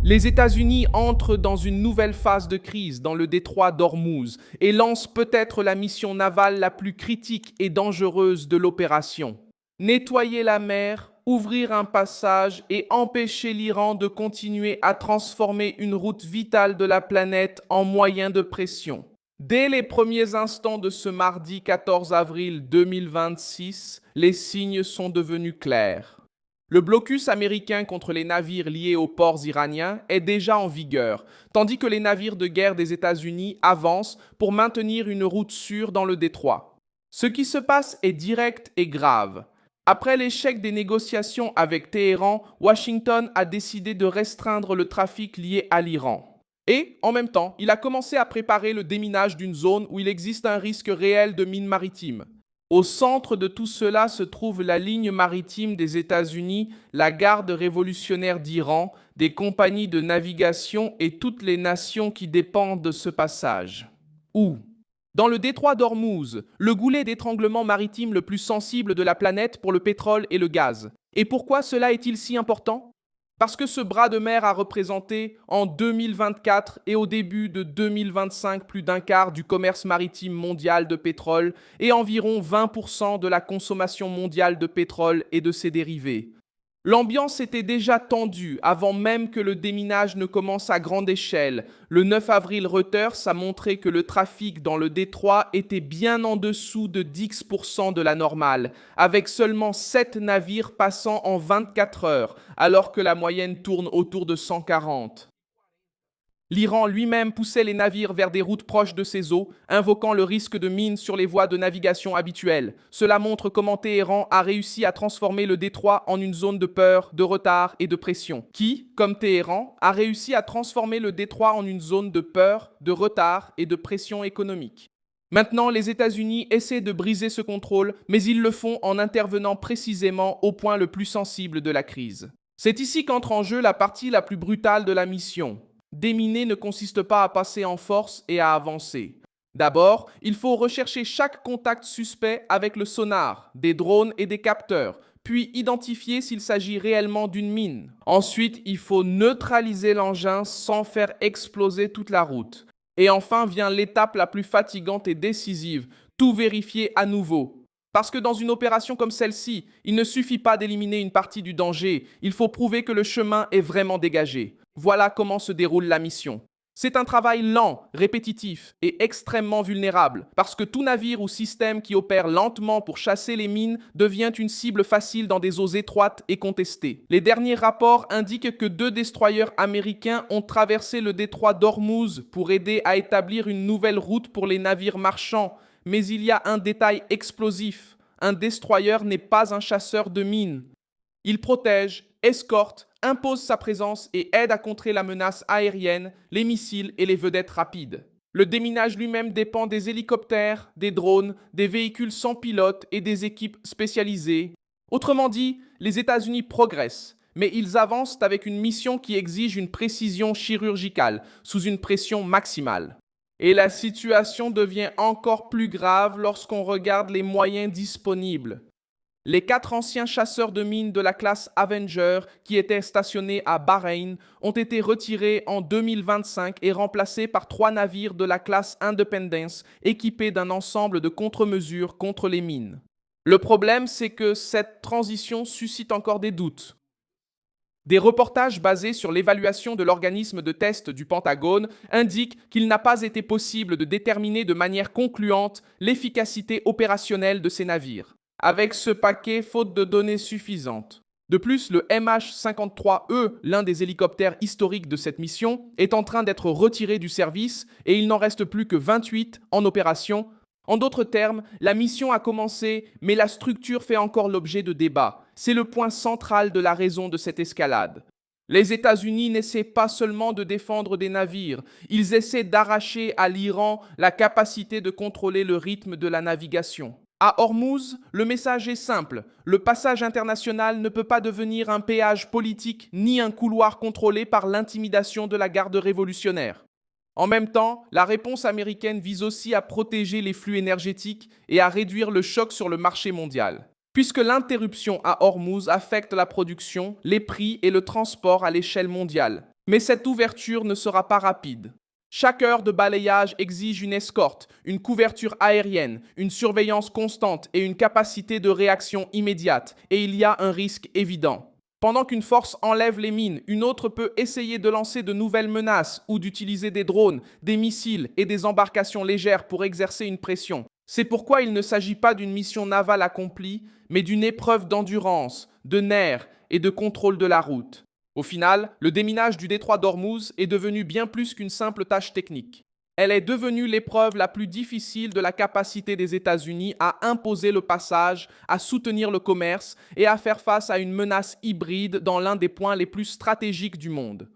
Les États-Unis entrent dans une nouvelle phase de crise dans le détroit d'Ormuz et lancent peut-être la mission navale la plus critique et dangereuse de l'opération. Nettoyer la mer, ouvrir un passage et empêcher l'Iran de continuer à transformer une route vitale de la planète en moyen de pression. Dès les premiers instants de ce mardi 14 avril 2026, les signes sont devenus clairs. Le blocus américain contre les navires liés aux ports iraniens est déjà en vigueur, tandis que les navires de guerre des États-Unis avancent pour maintenir une route sûre dans le détroit. Ce qui se passe est direct et grave. Après l'échec des négociations avec Téhéran, Washington a décidé de restreindre le trafic lié à l'Iran. Et, en même temps, il a commencé à préparer le déminage d'une zone où il existe un risque réel de mines maritimes. Au centre de tout cela se trouve la ligne maritime des États-Unis, la garde révolutionnaire d'Iran, des compagnies de navigation et toutes les nations qui dépendent de ce passage. Où? Dans le détroit d'Ormuz, le goulet d'étranglement maritime le plus sensible de la planète pour le pétrole et le gaz. Et pourquoi cela est-il si important? Parce que ce bras de mer a représenté, en 2024 et au début de 2025, plus d'un quart du commerce maritime mondial de pétrole et environ 20% de la consommation mondiale de pétrole et de ses dérivés. L'ambiance était déjà tendue avant même que le déminage ne commence à grande échelle. Le 9 avril, Reuters a montré que le trafic dans le détroit était bien en dessous de 10% de la normale, avec seulement 7 navires passant en 24 heures, alors que la moyenne tourne autour de 140. L'Iran lui-même poussait les navires vers des routes proches de ses eaux, invoquant le risque de mines sur les voies de navigation habituelles. Cela montre comment Téhéran a réussi à transformer le détroit en une zone de peur, de retard et de pression. Qui, comme Téhéran, a réussi à transformer le détroit en une zone de peur, de retard et de pression économique. Maintenant, les États-Unis essaient de briser ce contrôle, mais ils le font en intervenant précisément au point le plus sensible de la crise. C'est ici qu'entre en jeu la partie la plus brutale de la mission. Déminer ne consiste pas à passer en force et à avancer. D'abord, il faut rechercher chaque contact suspect avec le sonar, des drones et des capteurs, puis identifier s'il s'agit réellement d'une mine. Ensuite, il faut neutraliser l'engin sans faire exploser toute la route. Et enfin vient l'étape la plus fatigante et décisive, tout vérifier à nouveau. Parce que dans une opération comme celle-ci, il ne suffit pas d'éliminer une partie du danger, il faut prouver que le chemin est vraiment dégagé. Voilà comment se déroule la mission. C'est un travail lent, répétitif et extrêmement vulnérable, parce que tout navire ou système qui opère lentement pour chasser les mines devient une cible facile dans des eaux étroites et contestées. Les derniers rapports indiquent que 2 destroyers américains ont traversé le détroit d'Ormuz pour aider à établir une nouvelle route pour les navires marchands. Mais il y a un détail explosif. Un destroyer n'est pas un chasseur de mines. Il protège, escorte, impose sa présence et aide à contrer la menace aérienne, les missiles et les vedettes rapides. Le déminage lui-même dépend des hélicoptères, des drones, des véhicules sans pilote et des équipes spécialisées. Autrement dit, les États-Unis progressent, mais ils avancent avec une mission qui exige une précision chirurgicale, sous une pression maximale. Et la situation devient encore plus grave lorsqu'on regarde les moyens disponibles. Les 4 anciens chasseurs de mines de la classe Avenger qui étaient stationnés à Bahreïn ont été retirés en 2025 et remplacés par 3 navires de la classe Independence équipés d'un ensemble de contre-mesures contre les mines. Le problème, c'est que cette transition suscite encore des doutes. Des reportages basés sur l'évaluation de l'organisme de test du Pentagone indiquent qu'il n'a pas été possible de déterminer de manière concluante l'efficacité opérationnelle de ces navires, avec ce paquet faute de données suffisantes. De plus, le MH-53E, l'un des hélicoptères historiques de cette mission, est en train d'être retiré du service et il n'en reste plus que 28 en opération. En d'autres termes, la mission a commencé, mais la structure fait encore l'objet de débats. C'est le point central de la raison de cette escalade. Les États-Unis n'essaient pas seulement de défendre des navires, ils essaient d'arracher à l'Iran la capacité de contrôler le rythme de la navigation. À Ormuz, le message est simple. Le passage international ne peut pas devenir un péage politique ni un couloir contrôlé par l'intimidation de la garde révolutionnaire. En même temps, la réponse américaine vise aussi à protéger les flux énergétiques et à réduire le choc sur le marché mondial, puisque l'interruption à Ormuz affecte la production, les prix et le transport à l'échelle mondiale. Mais cette ouverture ne sera pas rapide. Chaque heure de balayage exige une escorte, une couverture aérienne, une surveillance constante et une capacité de réaction immédiate, et il y a un risque évident. Pendant qu'une force enlève les mines, une autre peut essayer de lancer de nouvelles menaces ou d'utiliser des drones, des missiles et des embarcations légères pour exercer une pression. C'est pourquoi il ne s'agit pas d'une mission navale accomplie, mais d'une épreuve d'endurance, de nerfs et de contrôle de la route. Au final, le déminage du détroit d'Ormuz est devenu bien plus qu'une simple tâche technique. Elle est devenue l'épreuve la plus difficile de la capacité des États-Unis à imposer le passage, à soutenir le commerce et à faire face à une menace hybride dans l'un des points les plus stratégiques du monde.